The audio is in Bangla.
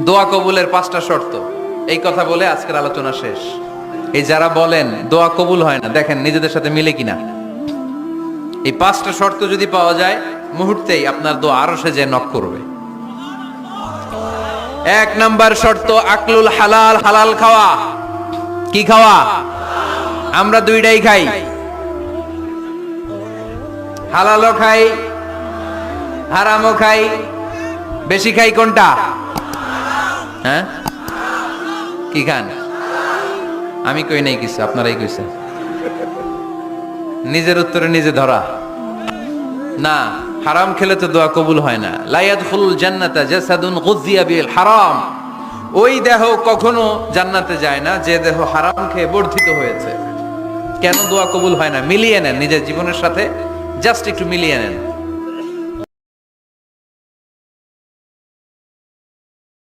দোয়া কবুলের 5টা শর্ত, এই কথা বলে আজকের আলোচনা শেষ। এই যারা বলেন দোয়া কবুল হয় না, দেখেন নিজেদের সাথে মিলে কিনা। এই 5টা শর্ত যদি পাওয়া যায়, মুহূর্তেই আপনার দোয়া আরশে যে নক করবে। 1 নাম্বার শর্ত আকলুল হালাল, হালাল খাওয়া। কি খাওয়া? আমরা দুইটাই খাই, হালালও খাই হারামও খাই। বেশি খাই কোনটা? হ্যাঁ, কি খান? আমি কই নাই কিছু, আপনারাই কইছেন। নিজের উত্তরে নিজে ধরা না। হারাম খেলে তো দোয়া কবুল হয় না। লা ইয়াদখুলুল জান্নাতা জাসাদুন গুযিয়া বিল হারাম। ওই দেহ কখনো জান্নাতে যায় না যে দেহ হারাম খেয়ে বর্ধিত হয়েছে। কেন দোয়া কবুল হয় না? মিলিয়ে নেন নিজের জীবনের সাথে, জাস্ট একটু মিলিয়ে নেন।